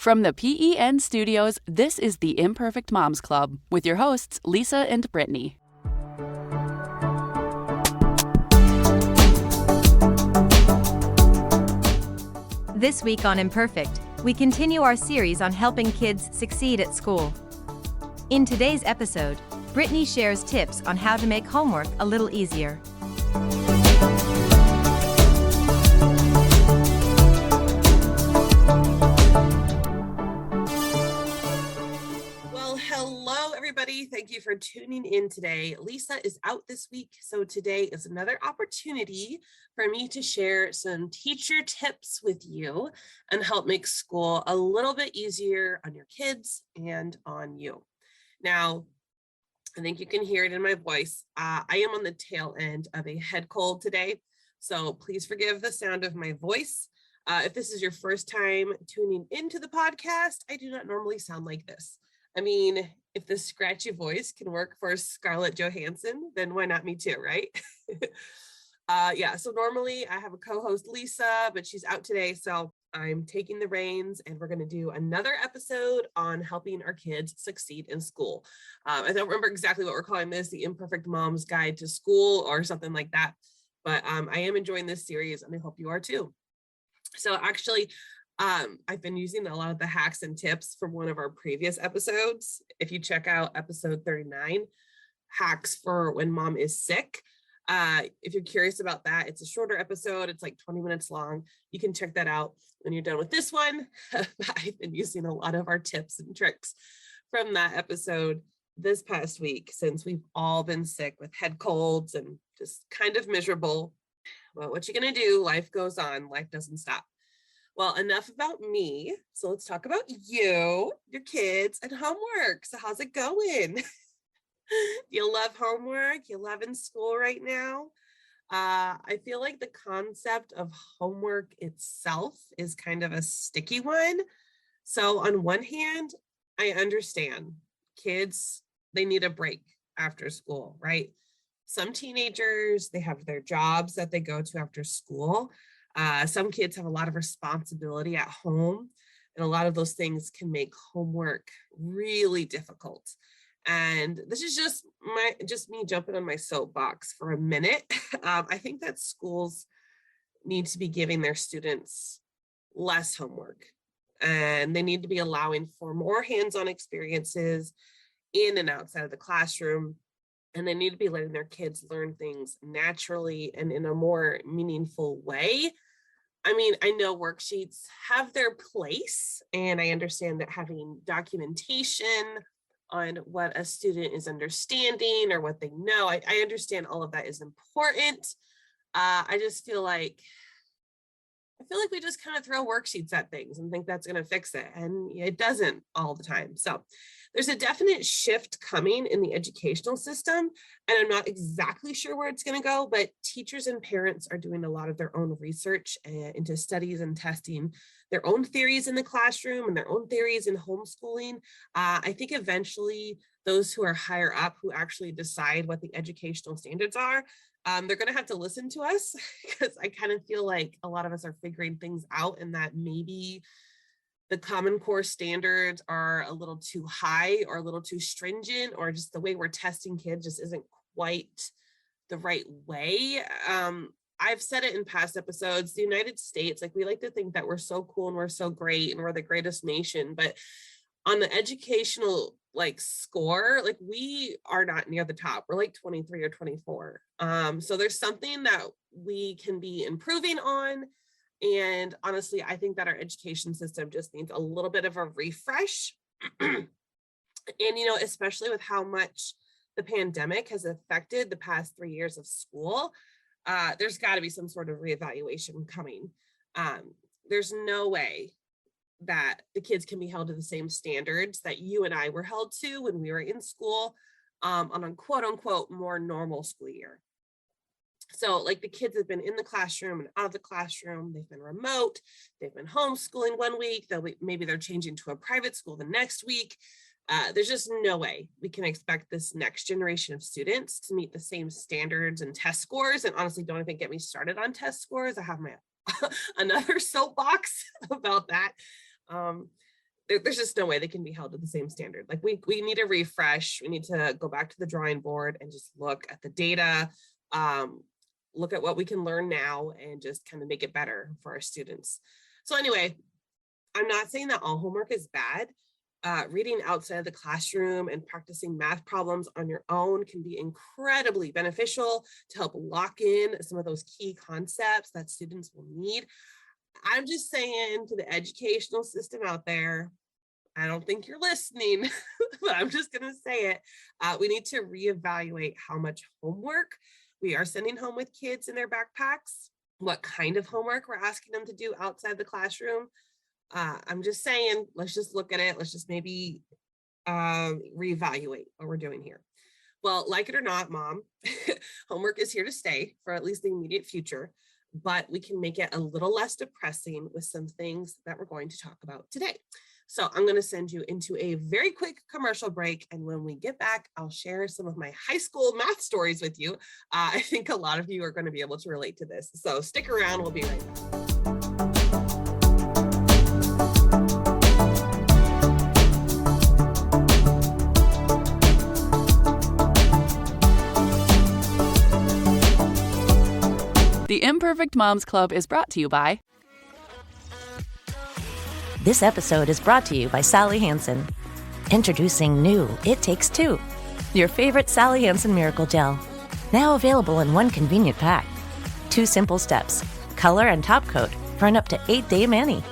From the PEN studios, this is the Imperfect Moms Club with your hosts, Lisa and Brittany. This week on Imperfect, we continue our series on helping kids succeed at school. In today's episode, Brittany shares tips on how to make homework a little easier. Hello, everybody. Thank you for tuning in today. Lisa is out this week, so today is another opportunity for me to share some teacher tips with you and help make school a little bit easier on your kids and on you. Now, I think you can hear it in my voice. I am on the tail end of a head cold today, so please forgive the sound of my voice. If this is your first time tuning into the podcast, I do not normally sound like this. I mean, if the scratchy voice can work for Scarlett Johansson, then why not me too, right? So normally I have a co-host, Lisa, but she's out today. So I'm taking the reins and we're going to do another episode on helping our kids succeed in school. I don't remember exactly what we're calling this, the Imperfect Mom's Guide to School or something like that. But I am enjoying this series and I hope you are too. So actually, I've been using a lot of the hacks and tips from one of our previous episodes. If you check out episode 39, hacks for when mom is sick. If you're curious about that, it's a shorter episode. It's like 20 minutes long. You can check that out when you're done with this one. I've been using a lot of our tips and tricks from that episode this past week, since we've all been sick with head colds and just kind of miserable. Well, what you gonna do? Life goes on. Life doesn't stop. Well, enough about me. So let's talk about you, your kids, and homework. So how's it going? Do you love homework? You love in school right now? I feel like the concept of homework itself is kind of a sticky one. So on one hand, I understand kids, they need a break after school, right? Some teenagers, they have their jobs that they go to after school. Some kids have a lot of responsibility at home, and a lot of those things can make homework really difficult. And this is just me jumping on my soapbox for a minute. I think that schools need to be giving their students less homework, and they need to be allowing for more hands-on experiences in and outside of the classroom. And they need to be letting their kids learn things naturally and in a more meaningful way. I mean, I know worksheets have their place, and I understand that having documentation on what a student is understanding or what they know, I understand all of that is important. I feel like we just kind of throw worksheets at things and think that's going to fix it. And it doesn't all the time. So there's a definite shift coming in the educational system, and I'm not exactly sure where it's going to go, but teachers and parents are doing a lot of their own research into studies and testing their own theories in the classroom and their own theories in homeschooling. I think eventually those who are higher up, who actually decide what the educational standards are, they're going to have to listen to us, because I kind of feel like a lot of us are figuring things out, and that maybe the Common Core standards are a little too high or a little too stringent, or just the way we're testing kids just isn't quite the right way. I've said it in past episodes, the United States, like, we like to think that we're so cool and we're so great and we're the greatest nation, but on the educational score, we are not near the top. We're like 23 or 24. So there's something that we can be improving on. And honestly, I think that our education system just needs a little bit of a refresh. And, especially with how much the pandemic has affected the past 3 years of school, there's got to be some sort of reevaluation coming. There's no way that the kids can be held to the same standards that you and I were held to when we were in school, on a quote unquote more normal school year. So the kids have been in the classroom and out of the classroom, they've been remote, they've been homeschooling 1 week, maybe they're changing to a private school the next week. There's just no way we can expect this next generation of students to meet the same standards and test scores. And honestly, don't even get me started on test scores. I have my another soapbox about that. there's just no way they can be held to the same standard. Like we need a refresh. We need to go back to the drawing board and just look at the data, look at what we can learn now and just kind of make it better for our students. So anyway, I'm not saying that all homework is bad. Reading outside of the classroom and practicing math problems on your own can be incredibly beneficial to help lock in some of those key concepts that students will need. I'm just saying to the educational system out there, I don't think you're listening, but I'm just going to say it. We need to reevaluate how much homework we are sending home with kids in their backpacks, what kind of homework we're asking them to do outside the classroom. I'm just saying, let's just look at it. Let's just maybe reevaluate what we're doing here. Well, like it or not, Mom, homework is here to stay for at least the immediate future, but we can make it a little less depressing with some things that we're going to talk about today. So I'm going to send you into a very quick commercial break. And when we get back, I'll share some of my high school math stories with you. I think a lot of you are going to be able to relate to this. So stick around. We'll be right back. The Imperfect Moms Club is brought to you by... This episode is brought to you by Sally Hansen. Introducing new It Takes Two, your favorite Sally Hansen Miracle Gel. Now available in one convenient pack. 2 simple steps, color and top coat for an up to 8-day mani.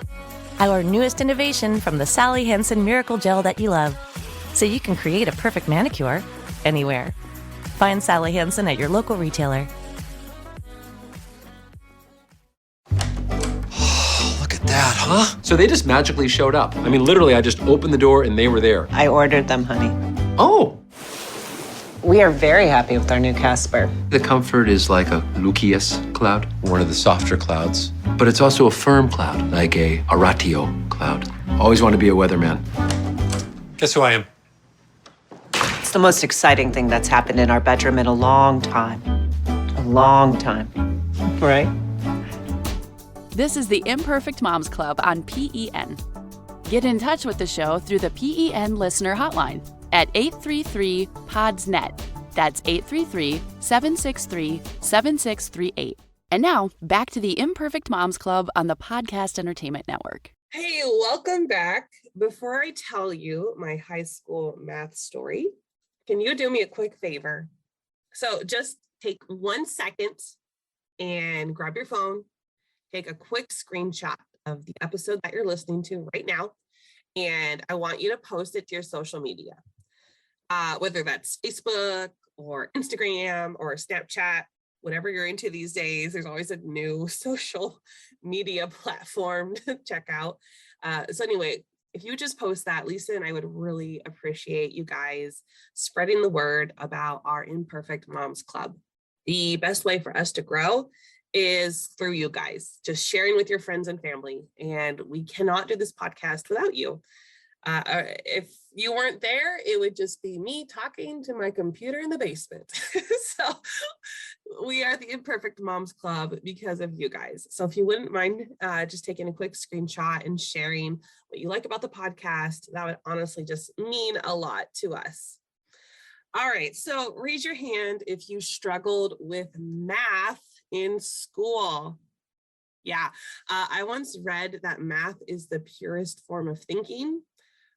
Our newest innovation from the Sally Hansen Miracle Gel that you love. So you can create a perfect manicure anywhere. Find Sally Hansen at your local retailer. That, huh? So they just magically showed up. I mean, literally, I just opened the door and they were there. I ordered them, honey. Oh. We are very happy with our new Casper. The Comfort is like a Lucius cloud, one of the softer clouds. But it's also a firm cloud, like a Aratio cloud. Always want to be a weatherman. Guess who I am? It's the most exciting thing that's happened in our bedroom in a long time. A long time. Right? This is the Imperfect Moms Club on PEN. Get in touch with the show through the PEN listener hotline at 833-PODS-NET. That's 833-763-7638. And now, back to the Imperfect Moms Club on the Podcast Entertainment Network. Hey, welcome back. Before I tell you my high school math story, can you do me a quick favor? So just take 1 second and grab your phone. Take a quick screenshot of the episode that you're listening to right now, and I want you to post it to your social media, whether that's Facebook or Instagram or Snapchat, whatever you're into these days. There's always a new social media platform to check out. So anyway, if you just post that, Lisa and I would really appreciate you guys spreading the word about our Imperfect Moms Club. The best way for us to grow is through you guys, just sharing with your friends and family. And we cannot do this podcast without you. If you weren't there, it would just be me talking to my computer in the basement. So we are the Imperfect Moms Club because of you guys. So if you wouldn't mind just taking a quick screenshot and sharing what you like about the podcast, that would honestly just mean a lot to us. All right, so raise your hand if you struggled with math in school. Yeah, I once read that math is the purest form of thinking.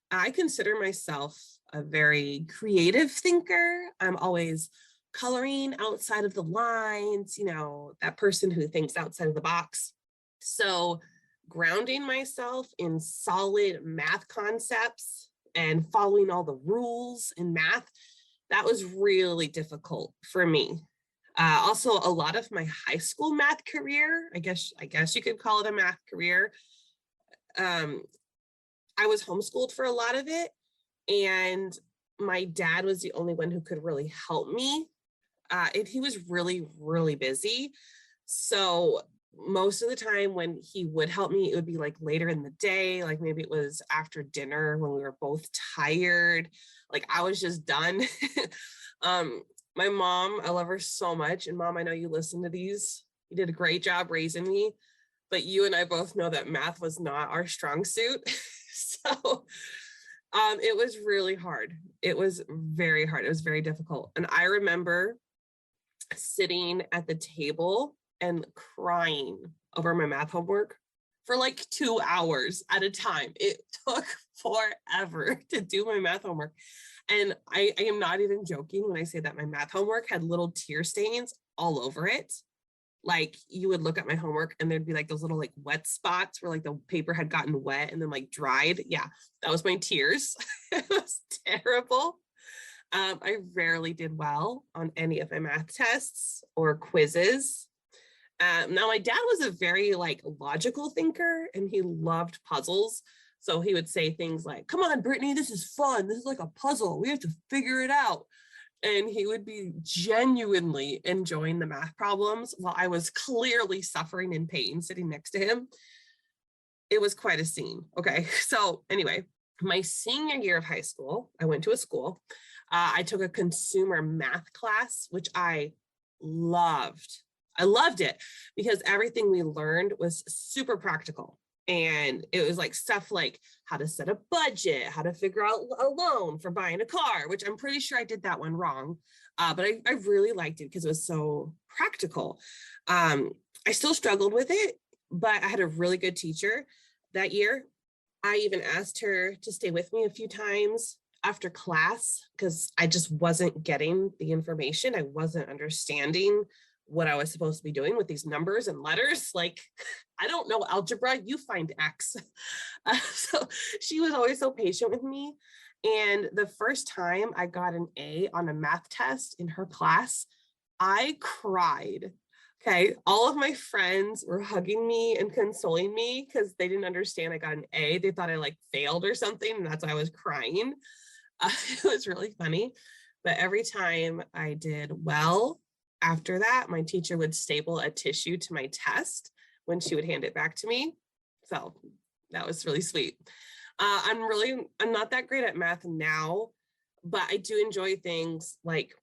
I consider myself a very creative thinker. I'm always coloring outside of the lines, that person who thinks outside of the box. So grounding myself in solid math concepts and following all the rules in math, that was really difficult for me. Also, a lot of my high school math career, I guess you could call it a math career. I was homeschooled for a lot of it, and my dad was the only one who could really help me. He was really, really busy. So most of the time when he would help me, it would be like later in the day, like maybe it was after dinner when we were both tired, like I was just done. My mom, I love her so much. And Mom, I know you listen to these. You did a great job raising me, but you and I both know that math was not our strong suit. So So it was really hard. It was very hard. It was very difficult. And I remember sitting at the table and crying over my math homework for like 2 hours at a time. It took forever to do my math homework. And I am not even joking when I say that my math homework had little tear stains all over it. Like you would look at my homework and there'd be like those little like wet spots where like the paper had gotten wet and then like dried. Yeah, that was my tears. It was terrible. I rarely did well on any of my math tests or quizzes. Now my dad was a very like logical thinker and he loved puzzles. So he would say things like, come on, Brittany, this is fun. This is like a puzzle. We have to figure it out. And he would be genuinely enjoying the math problems while I was clearly suffering in pain sitting next to him. It was quite a scene. Okay. So anyway, my senior year of high school, I went to a school. I took a consumer math class, which I loved. I loved it because everything we learned was super practical. And it was like stuff like how to set a budget, how to figure out a loan for buying a car, which I'm pretty sure I did that one wrong. But I really liked it because it was so practical. I still struggled with it, but I had a really good teacher that year. I even asked her to stay with me a few times after class because I just wasn't getting the information. I wasn't understanding what I was supposed to be doing with these numbers and letters. Like, I don't know algebra, you find X. So she was always so patient with me. And the first time I got an A on a math test in her class, I cried. Okay, all of my friends were hugging me and consoling me because they didn't understand I got an A. They thought I like failed or something, and that's why I was crying. It was really funny. But every time I did well, after that, my teacher would staple a tissue to my test when she would hand it back to me. So that was really sweet. I'm not that great at math now, but I do enjoy things like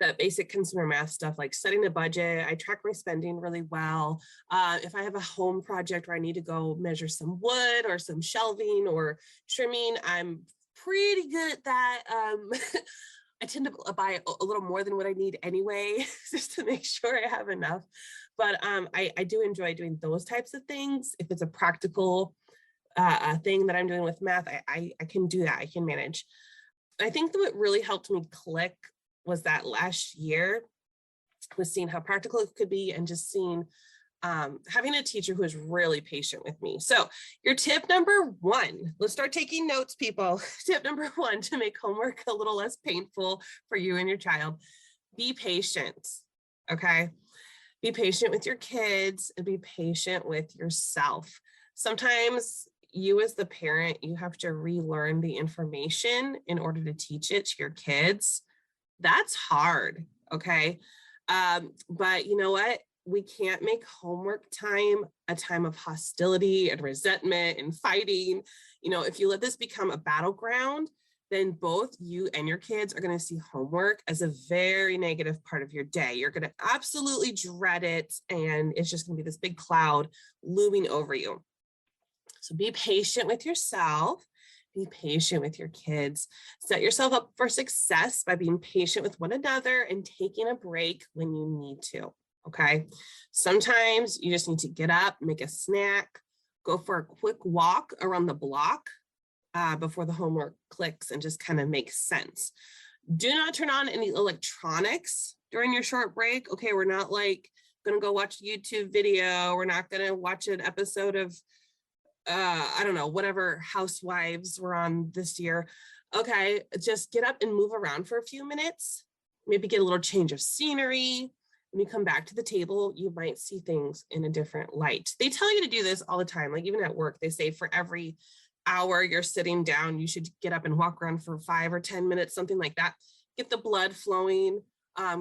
that basic consumer math stuff, like setting a budget. I track my spending really well. If I have a home project where I need to go measure some wood or some shelving or trimming, I'm pretty good at that. I tend to buy a little more than what I need anyway, just to make sure I have enough. But I do enjoy doing those types of things. If it's a practical thing that I'm doing with math, I can do that. I can manage. I think that what really helped me click was that last year was seeing how practical it could be and just seeing having a teacher who is really patient with me. So your tip number one, let's start taking notes, people. Tip number one to make homework a little less painful for you and your child, be patient, okay? Be patient with your kids and be patient with yourself. Sometimes you as the parent, you have to relearn the information in order to teach it to your kids. That's hard, okay? But you know what? We can't make homework time a time of hostility and resentment and fighting. You know, if you let this become a battleground, then both you and your kids are going to see homework as a very negative part of your day. You're going to absolutely dread it, and it's just going to be this big cloud looming over you. So be patient with yourself. Be patient with your kids. Set yourself up for success by being patient with one another and taking a break when you need to. Okay. Sometimes you just need to get up, make a snack, go for a quick walk around the block before the homework clicks and just kind of makes sense. Do not turn on any electronics during your short break. Okay. We're not like going to go watch a YouTube video. We're not going to watch an episode of, I don't know, whatever Housewives were on this year. Okay. Just get up and move around for a few minutes. Maybe get a little change of scenery. When you come back to the table, you might see things in a different light. They tell you to do this all the time. Like even at work, they say for every hour you're sitting down, you should get up and walk around for 5 or 10 minutes, something like that. Get the blood flowing,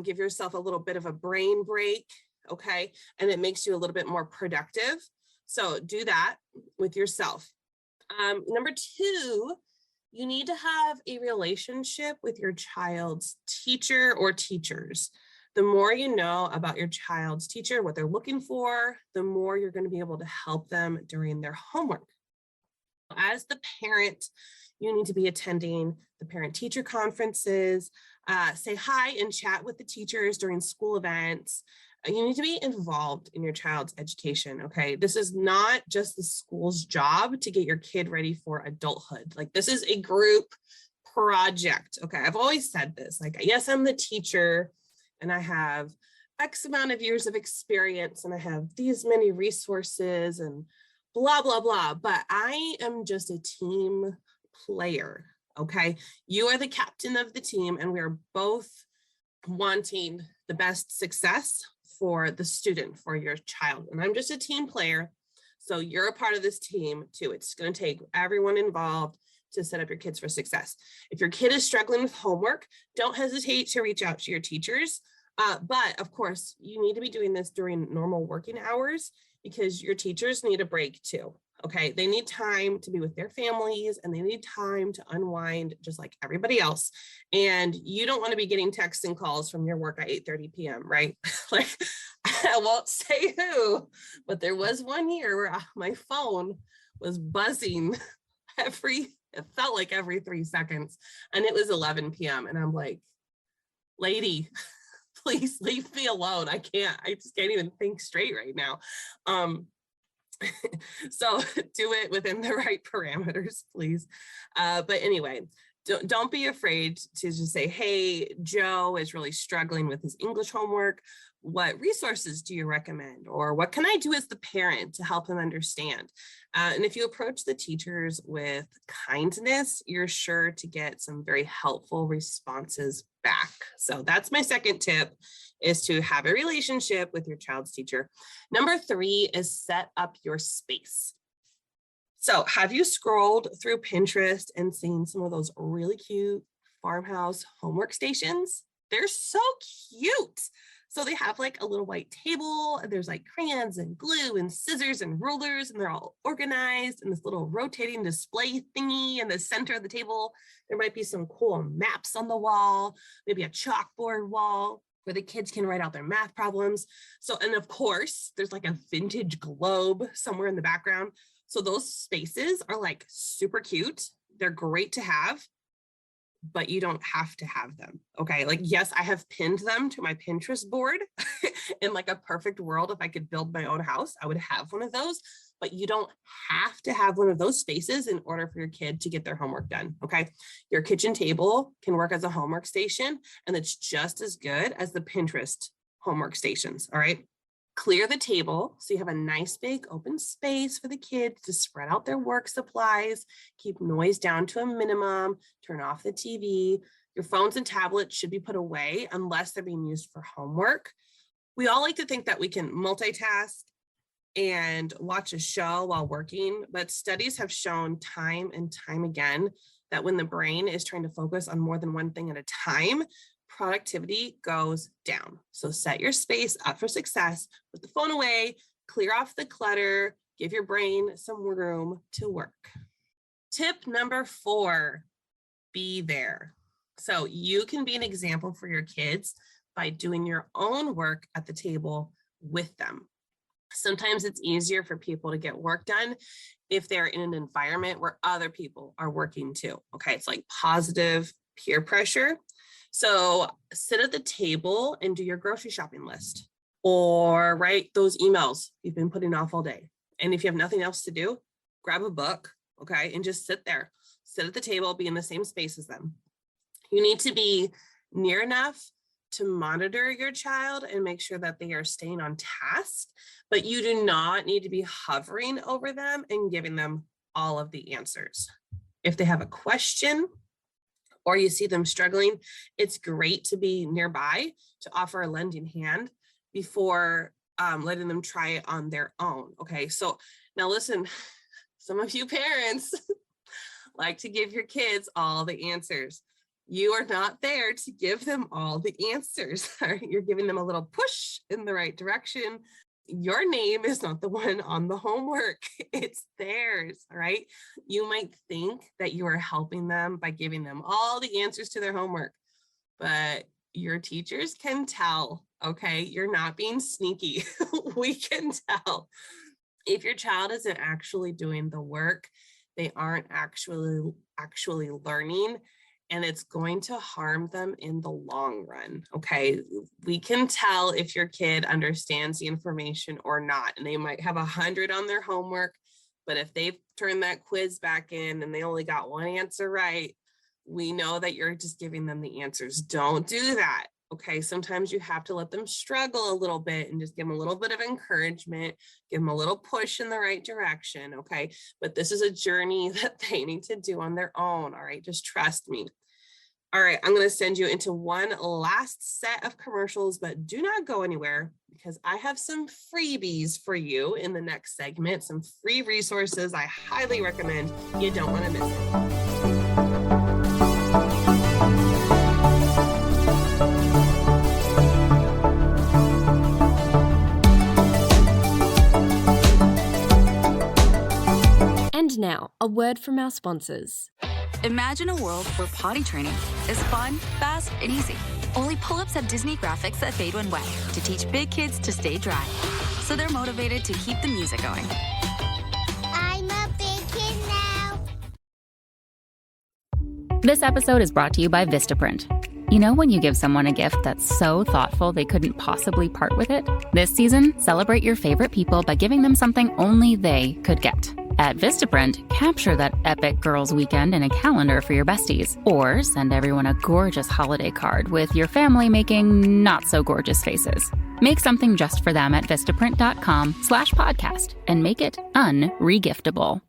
give yourself a little bit of a brain break, okay? And it makes you a little bit more productive. So do that with yourself. Number 2, you need to have a relationship with your child's teacher or teachers. The more you know about your child's teacher, what they're looking for, the more you're going to be able to help them during their homework. As the parent, you need to be attending the parent-teacher conferences, say hi and chat with the teachers during school events. You need to be involved in your child's education, okay? This is not just the school's job to get your kid ready for adulthood. Like, this is a group project, okay? I've always said this, like, yes, I'm the teacher and I have X amount of years of experience and I have these many resources and blah, blah, blah, but I am just a team player, okay? You are the captain of the team and we're both wanting the best success for the student, for your child. And I'm just a team player. So you're a part of this team too. It's going to take everyone involved to set up your kids for success. If your kid is struggling with homework, don't hesitate to reach out to your teachers. But of course, you need to be doing this during normal working hours because your teachers need a break too. Okay, they need time to be with their families and they need time to unwind just like everybody else. And you don't want to be getting texts and calls from your work at 8:30 p.m., right? Like, I won't say who, but there was one year where my phone was buzzing it felt like every 3 seconds, and it was 11 p.m. And I'm like, lady, please leave me alone. I just can't even think straight right now. So do it within the right parameters, please. But anyway, don't be afraid to just say, hey, Joe is really struggling with his English homework. What resources do you recommend? Or what can I do as the parent to help him understand? And if you approach the teachers with kindness, you're sure to get some very helpful responses back. So that's my second tip, is to have a relationship with your child's teacher. Number 3 is set up your space. So have you scrolled through Pinterest and seen some of those really cute farmhouse homework stations? They're so cute. So they have like a little white table and there's like crayons and glue and scissors and rulers, and they're all organized in this little rotating display thingy in the center of the table. There might be some cool maps on the wall, maybe a chalkboard wall where the kids can write out their math problems. So, and of course, there's like a vintage globe somewhere in the background. So those spaces are like super cute. They're great to have, but you don't have to have them, okay? Like, yes, I have pinned them to my Pinterest board. In like a perfect world, if I could build my own house, I would have one of those, but you don't have to have one of those spaces in order for your kid to get their homework done, okay? Your kitchen table can work as a homework station, and it's just as good as the Pinterest homework stations, all right? Clear the table so you have a nice big open space for the kids to spread out their work supplies, keep noise down to a minimum, turn off the TV. Your phones and tablets should be put away unless they're being used for homework. We all like to think that we can multitask and watch a show while working, but studies have shown time and time again that when the brain is trying to focus on more than one thing at a time, productivity goes down. So set your space up for success, put the phone away, clear off the clutter, give your brain some room to work. Tip number 4, be there. So you can be an example for your kids by doing your own work at the table with them. Sometimes it's easier for people to get work done if they're in an environment where other people are working too. Okay, it's like positive peer pressure. So sit at the table and do your grocery shopping list, or write those emails you've been putting off all day. And if you have nothing else to do, grab a book, okay, and just sit there. Sit at the table, be in the same space as them. You need to be near enough to monitor your child and make sure that they are staying on task, but you do not need to be hovering over them and giving them all of the answers. If they have a question, or you see them struggling, it's great to be nearby to offer a lending hand before letting them try it on their own, okay? So now listen, some of you parents like to give your kids all the answers. You are not there to give them all the answers. You're giving them a little push in the right direction. Your name is not the one on the homework. It's theirs, all right? You might think that you are helping them by giving them all the answers to their homework, but your teachers can tell, okay? You're not being sneaky. We can tell. If your child isn't actually doing the work, they aren't actually learning, and it's going to harm them in the long run. Okay, we can tell if your kid understands the information or not, and they might have 100 on their homework, but if they've turned that quiz back in and they only got one answer right, we know that you're just giving them the answers. Don't do that. Okay, sometimes you have to let them struggle a little bit and just give them a little bit of encouragement, give them a little push in the right direction. Okay, but this is a journey that they need to do on their own. All right, just trust me. All right, I'm going to send you into one last set of commercials, but do not go anywhere because I have some freebies for you in the next segment, some free resources I highly recommend. You don't want to miss it. And now, a word from our sponsors. Imagine a world where potty training is fun, fast, and easy. Only pull-ups have Disney graphics that fade when wet to teach big kids to stay dry. So they're motivated to keep the music going. I'm a big kid now. This episode is brought to you by Vistaprint. You know when you give someone a gift that's so thoughtful they couldn't possibly part with it? This season, celebrate your favorite people by giving them something only they could get. At Vistaprint, capture that epic girls' weekend in a calendar for your besties, or send everyone a gorgeous holiday card with your family making not-so-gorgeous faces. Make something just for them at Vistaprint.com/podcast and make it unregiftable.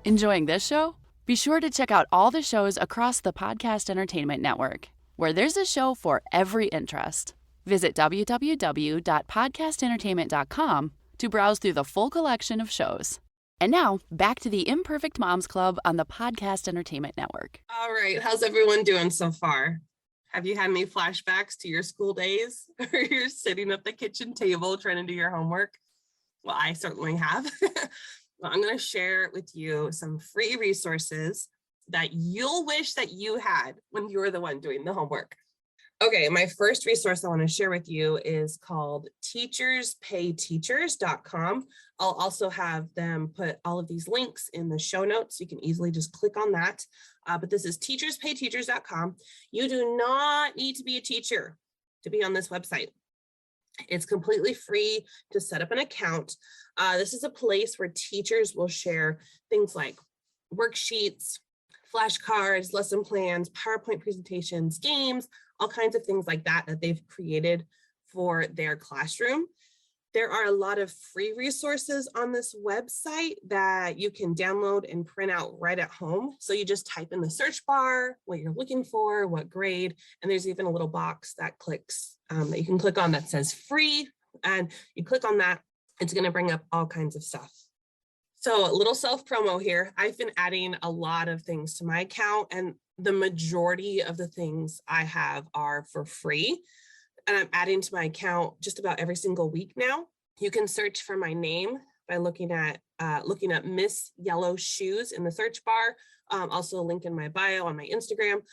Enjoying this show? Be sure to check out all the shows across the Podcast Entertainment Network, where there's a show for every interest. Visit www.podcastentertainment.com to browse through the full collection of shows. And now, back to the Imperfect Moms Club on the Podcast Entertainment Network. All right, how's everyone doing so far? Have you had any flashbacks to your school days or you're sitting at the kitchen table trying to do your homework? Well, I certainly have. Well, I'm going to share with you some free resources that you'll wish that you had when you were the one doing the homework. Okay, my first resource I want to share with you is called teacherspayteachers.com. I'll also have them put all of these links in the show notes. You can easily just click on that. But this is teacherspayteachers.com. You do not need to be a teacher to be on this website. It's completely free to set up an account. This is a place where teachers will share things like worksheets, flashcards, lesson plans, PowerPoint presentations, games, all kinds of things like that they've created for their classroom. There are a lot of free resources on this website that you can download and print out right at home. So you just type in the search bar what you're looking for, what grade, and there's even a little box that clicks that you can click on that says free, and you click on that, it's going to bring up all kinds of stuff. So a little self promo here. I've been adding a lot of things to my account, and the majority of the things I have are for free. And I'm adding to my account just about every single week now. You can search for my name by looking at Miss Yellow Shoes in the search bar. Also a link in my bio on my Instagram.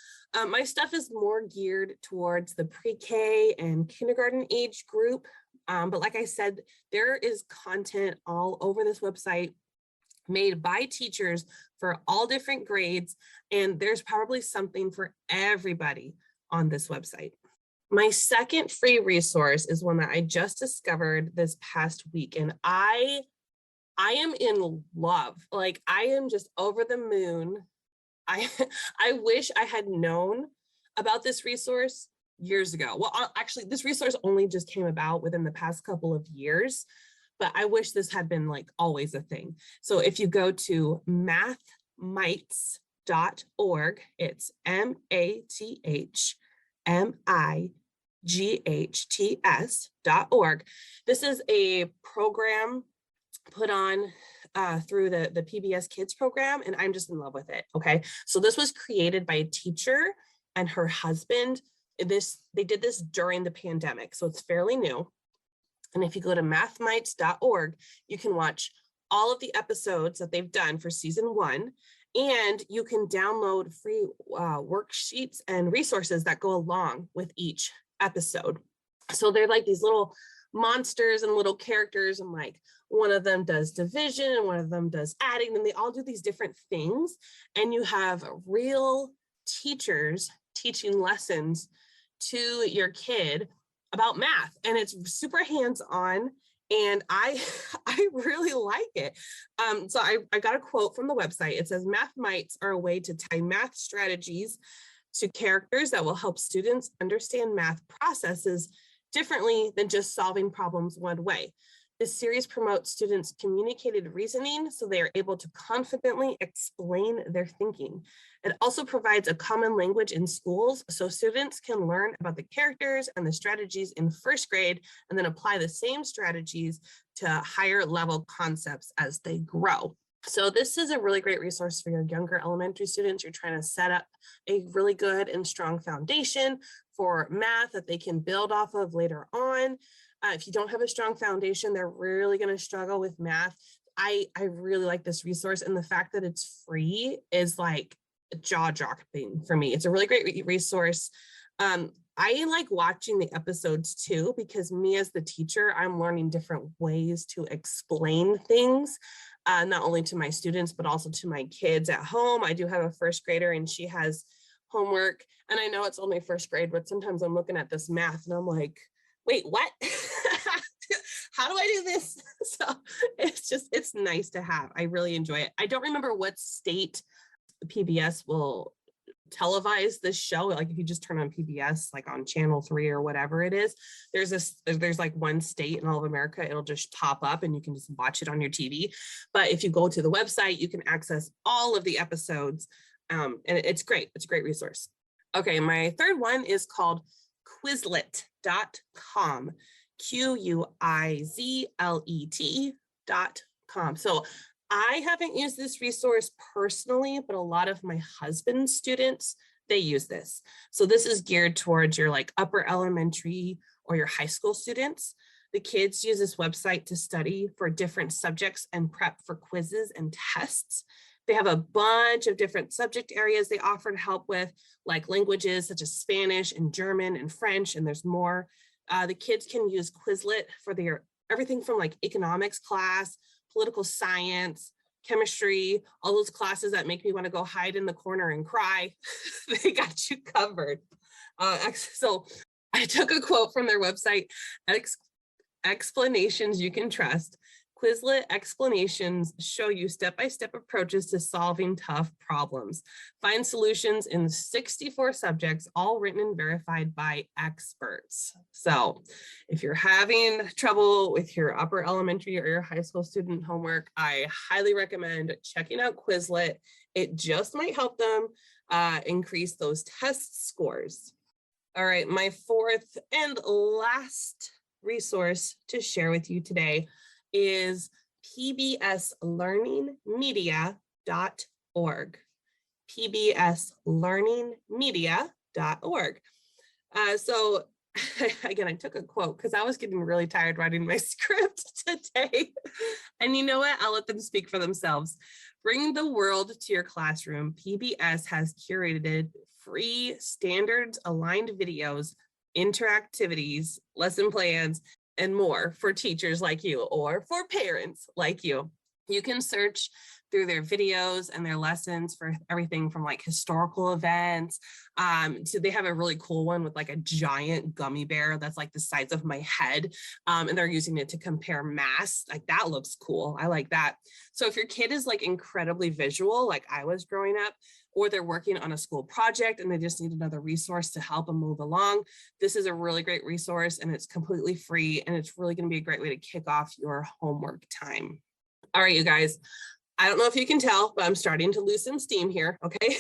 My stuff is more geared towards the pre-K and kindergarten age group. But like I said, there is content all over this website made by teachers for all different grades. And there's probably something for everybody on this website. My second free resource is one that I just discovered this past week, and I am in love. Like, I am just over the moon. I wish I had known about this resource years ago. Well, actually, this resource only just came about within the past couple of years, but I wish this had been like always a thing. So if you go to mathmites.org, it's mathmights.org. This is a program put on through the PBS Kids program, and I'm just in love with it. Okay, so this was created by a teacher and her husband. They did this during the pandemic, so it's fairly new. And if you go to mathmites.org, you can watch all of the episodes that they've done for season 1, And you can download free worksheets and resources that go along with each episode. So they're like these little monsters and little characters, and like one of them does division and one of them does adding, and they all do these different things. And you have real teachers teaching lessons to your kid about math, and it's super hands-on. And I really like it. So I got a quote from the website. It says, "Math mites are a way to tie math strategies to characters that will help students understand math processes differently than just solving problems one way. This series promotes students' communicated reasoning so they are able to confidently explain their thinking. It also provides a common language in schools so students can learn about the characters and the strategies in first grade and then apply the same strategies to higher level concepts as they grow." So this is a really great resource for your younger elementary students. You're trying to set up a really good and strong foundation for math that they can build off of later on. If you don't have a strong foundation, they're really going to struggle with math. I really like this resource, and the fact that it's free is like jaw-dropping for me. It's a really great resource. I like watching the episodes too, because me as the teacher, I'm learning different ways to explain things, not only to my students, but also to my kids at home. I do have a first grader and she has homework, and I know it's only first grade, but sometimes I'm looking at this math and I'm like, wait, what? How do I do this? So it's nice to have. I really enjoy it. I don't remember what state PBS will televise this show. Like if you just turn on PBS, like on channel 3 or whatever it is, there's like one state in all of America, it'll just pop up and you can just watch it on your TV. But if you go to the website, you can access all of the episodes. And it's great. It's a great resource. Okay, my third one is called Quizlet.com. Quizlet.com. So I haven't used this resource personally, but a lot of my husband's students, they use this. So this is geared towards your like upper elementary or your high school students. The kids use this website to study for different subjects and prep for quizzes and tests. They have a bunch of different subject areas they offer to help with, like languages such as Spanish and German and French, and there's more. The kids can use Quizlet for their everything from like economics class, political science, chemistry, all those classes that make me want to go hide in the corner and cry. They got you covered. So I took a quote from their website, "Explanations you can trust. Quizlet explanations show you step-by-step approaches to solving tough problems. Find solutions in 64 subjects, all written and verified by experts." So if you're having trouble with your upper elementary or your high school student homework, I highly recommend checking out Quizlet. It just might help them increase those test scores. All right, my fourth and last resource to share with you today is pbslearningmedia.org. pbslearningmedia.org. So again, I took a quote because I was getting really tired writing my script today. And you know what? I'll let them speak for themselves. Bring the world to your classroom. PBS has curated free standards aligned videos, interactivities, lesson plans, and more for teachers like you or for parents like you. You can search through their videos and their lessons for everything from like historical events. So they have a really cool one with like a giant gummy bear that's like the size of my head. And they're using it to compare mass. Like that looks cool. I like that. So if your kid is like incredibly visual, like I was growing up, or they're working on a school project and they just need another resource to help them move along, this is a really great resource and it's completely free, and it's really going to be a great way to kick off your homework time. All right, you guys, I don't know if you can tell, but I'm starting to lose some steam here, okay?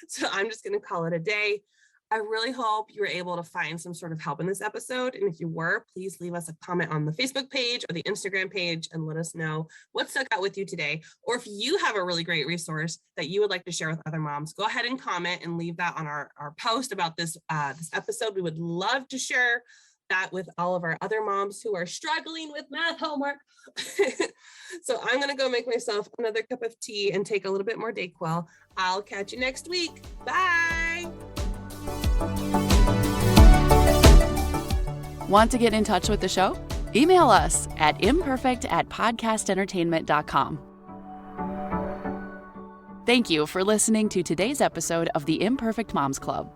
So I'm just going to call it a day. I really hope you were able to find some sort of help in this episode. And if you were, please leave us a comment on the Facebook page or the Instagram page and let us know what stuck out with you today. Or if you have a really great resource that you would like to share with other moms, go ahead and comment and leave that on our post about this episode. We would love to share that with all of our other moms who are struggling with math homework. So I'm going to go make myself another cup of tea and take a little bit more Dayquil. I'll catch you next week. Bye. Want to get in touch with the show? Email us at imperfect@podcastentertainment.com. Thank you for listening to today's episode of the Imperfect Moms Club.